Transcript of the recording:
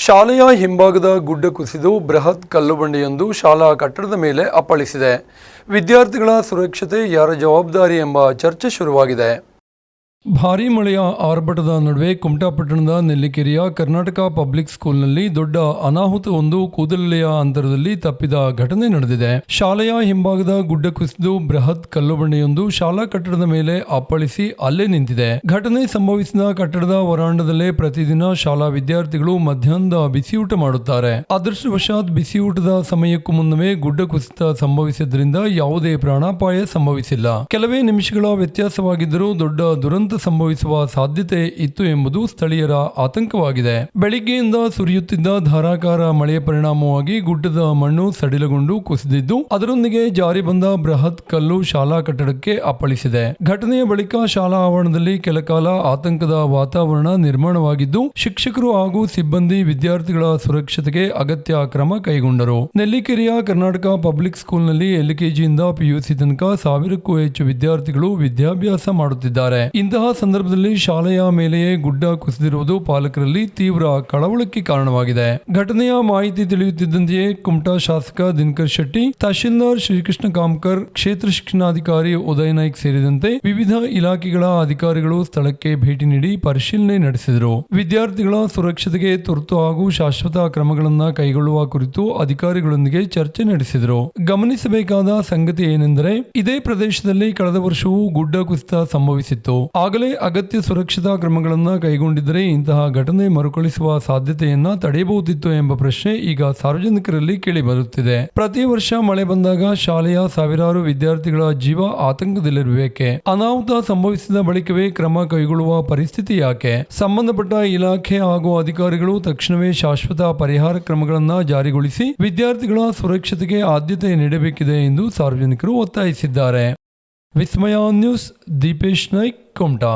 ಶಾಲೆಯ ಹಿಂಭಾಗದ ಗುಡ್ಡ ಕುಸಿದು ಬೃಹತ್ ಕಲ್ಲುಬಂಡೆಯೊಂದು ಶಾಲಾ ಕಟ್ಟಡದ ಮೇಲೆ ಅಪ್ಪಳಿಸಿದೆ. ವಿದ್ಯಾರ್ಥಿಗಳ ಸುರಕ್ಷತೆ ಯಾರ ಜವಾಬ್ದಾರಿ ಎಂಬ ಚರ್ಚೆ ಶುರುವಾಗಿದೆ. ಭಾರೀ ಮಳೆಯ ಆರ್ಭಟದ ನಡುವೆ ಕುಮಟಾ ಪಟ್ಟಣದ ನೆಲ್ಲಿಕೆರೆಯ ಕರ್ನಾಟಕ ಪಬ್ಲಿಕ್ ಸ್ಕೂಲ್ನಲ್ಲಿ ದೊಡ್ಡ ಅನಾಹುತವೊಂದು ಕೂದಲೆಳೆಯ ಅಂತರದಲ್ಲಿ ತಪ್ಪಿದ ಘಟನೆ ನಡೆದಿದೆ. ಶಾಲೆಯ ಹಿಂಭಾಗದ ಗುಡ್ಡ ಕುಸಿದು ಬೃಹತ್ ಕಲ್ಲುಬಂಡೆಯೊಂದು ಶಾಲಾ ಕಟ್ಟಡದ ಮೇಲೆ ಅಪ್ಪಳಿಸಿ ಅಲ್ಲೇ ನಿಂತಿದೆ. ಘಟನೆ ಸಂಭವಿಸಿದ ಕಟ್ಟಡದ ವರಾಂಡದಲ್ಲೇ ಪ್ರತಿದಿನ ಶಾಲಾ ವಿದ್ಯಾರ್ಥಿಗಳು ಮಧ್ಯಾಹ್ನದ ಬಿಸಿಯೂಟ ಮಾಡುತ್ತಾರೆ. ಅದೃಷ್ಟವಶಾತ್ ಬಿಸಿಯೂಟದ ಸಮಯಕ್ಕೂ ಮುನ್ನವೇ ಗುಡ್ಡ ಕುಸಿತ ಸಂಭವಿಸಿದ್ರಿಂದ ಯಾವುದೇ ಪ್ರಾಣಾಪಾಯ ಸಂಭವಿಸಿಲ್ಲ. ಕೆಲವೇ ನಿಮಿಷಗಳ ವ್ಯತ್ಯಾಸವಾಗಿದ್ದರೂ ದೊಡ್ಡ ದುರಂತ ಸಂಭವಿಸುವ ಸಾಧ್ಯತೆ ಇತ್ತು ಎಂಬುದು ಸ್ಥಳೀಯರ ಆತಂಕವಾಗಿದೆ. ಬೆಳಿಗ್ಗೆಯಿಂದ ಸುರಿಯುತ್ತಿದ್ದ ಧಾರಾಕಾರ ಮಳೆಯ ಪರಿಣಾಮವಾಗಿ ಗುಡ್ಡದ ಮಣ್ಣು ಸಡಿಲಗೊಂಡು ಕುಸಿದಿದ್ದು ಅದರೊಂದಿಗೆ ಜಾರಿ ಬಂದ ಬೃಹತ್ ಕಲ್ಲು ಶಾಲಾ ಕಟ್ಟಡಕ್ಕೆ ಅಪ್ಪಳಿಸಿದೆ. ಘಟನೆಯ ಬಳಿಕ ಶಾಲಾ ಆವರಣದಲ್ಲಿ ಕೆಲಕಾಲ ಆತಂಕದ ವಾತಾವರಣ ನಿರ್ಮಾಣವಾಗಿದ್ದು ಶಿಕ್ಷಕರು ಹಾಗೂ ಸಿಬ್ಬಂದಿ ವಿದ್ಯಾರ್ಥಿಗಳ ಸುರಕ್ಷತೆಗೆ ಅಗತ್ಯ ಕ್ರಮ ಕೈಗೊಂಡರು. ನೆಲ್ಲಿಕೆರೆಯ ಕರ್ನಾಟಕ ಪಬ್ಲಿಕ್ ಸ್ಕೂಲ್ನಲ್ಲಿ ಎಲ್ಕೆಜಿಯಿಂದ ಪಿಯುಸಿ ತನಕ 1000ಕ್ಕೂ ಹೆಚ್ಚು ವಿದ್ಯಾರ್ಥಿಗಳು ವಿದ್ಯಾಭ್ಯಾಸ ಮಾಡುತ್ತಿದ್ದಾರೆ. ಇಂತಹ ಸಂದರ್ಭದಲ್ಲಿ ಶಾಲೆಯ ಮೇಲೆಯೇ ಗುಡ್ಡ ಕುಸಿದಿರುವುದು ಪಾಲಕರಲ್ಲಿ ತೀವ್ರ ಕಳವಳಕ್ಕೆ ಕಾರಣವಾಗಿದೆ. ಘಟನೆಯ ಮಾಹಿತಿ ತಿಳಿಯುತ್ತಿದ್ದಂತೆಯೇ ಕುಮಟಾ ಶಾಸಕ ದಿನಕರ್ ಶೆಟ್ಟಿ, ತಹಶೀಲ್ದಾರ್ ಶ್ರೀಕೃಷ್ಣ ಕಾಮ್ಕರ್, ಕ್ಷೇತ್ರ ಶಿಕ್ಷಣಾಧಿಕಾರಿ ಉದಯ್ ನಾಯ್ಕ್ ಸೇರಿದಂತೆ ವಿವಿಧ ಇಲಾಖೆಗಳ ಅಧಿಕಾರಿಗಳು ಸ್ಥಳಕ್ಕೆ ಭೇಟಿ ನೀಡಿ ಪರಿಶೀಲನೆ ನಡೆಸಿದರು. ವಿದ್ಯಾರ್ಥಿಗಳ ಸುರಕ್ಷತೆಗೆ ತುರ್ತು ಹಾಗೂ ಶಾಶ್ವತ ಕ್ರಮಗಳನ್ನು ಕೈಗೊಳ್ಳುವ ಕುರಿತು ಅಧಿಕಾರಿಗಳೊಂದಿಗೆ ಚರ್ಚೆ ನಡೆಸಿದರು. ಗಮನಿಸಬೇಕಾದ ಸಂಗತಿ ಏನೆಂದರೆ ಇದೇ ಪ್ರದೇಶದಲ್ಲಿ ಕಳೆದ ವರ್ಷವೂ ಗುಡ್ಡ ಕುಸಿತ ಸಂಭವಿಸಿತ್ತು. ಆಗಲೇ ಅಗತ್ಯ ಸುರಕ್ಷತಾ ಕ್ರಮಗಳನ್ನು ಕೈಗೊಂಡಿದ್ದರೆ ಇಂತಹ ಘಟನೆ ಮರುಕಳಿಸುವ ಸಾಧ್ಯತೆಯನ್ನ ತಡೆಯಬಹುದಿತ್ತು ಎಂಬ ಪ್ರಶ್ನೆ ಈಗ ಸಾರ್ವಜನಿಕರಲ್ಲಿ ಕೇಳಿಬರುತ್ತಿದೆ. ಪ್ರತಿ ವರ್ಷ ಮಳೆ ಬಂದಾಗ ಶಾಲೆಯ ಸಾವಿರಾರು ವಿದ್ಯಾರ್ಥಿಗಳ ಜೀವ ಆತಂಕದಲ್ಲಿರಬೇಕೆ? ಅನಾಹುತ ಸಂಭವಿಸಿದ ಬಳಿಕವೇ ಕ್ರಮ ಕೈಗೊಳ್ಳುವ ಪರಿಸ್ಥಿತಿ ಯಾಕೆ? ಸಂಬಂಧಪಟ್ಟ ಇಲಾಖೆ ಹಾಗೂ ಅಧಿಕಾರಿಗಳು ತಕ್ಷಣವೇ ಶಾಶ್ವತ ಪರಿಹಾರ ಕ್ರಮಗಳನ್ನು ಜಾರಿಗೊಳಿಸಿ ವಿದ್ಯಾರ್ಥಿಗಳ ಸುರಕ್ಷತೆಗೆ ಆದ್ಯತೆ ನೀಡಬೇಕಿದೆ ಎಂದು ಸಾರ್ವಜನಿಕರು ಒತ್ತಾಯಿಸಿದ್ದಾರೆ. ವಿಸ್ಮಯ ನ್ಯೂಸ್, ದೀಪೇಶ್ ನಾಯ್ಕ್, ಕುಮಟಾ.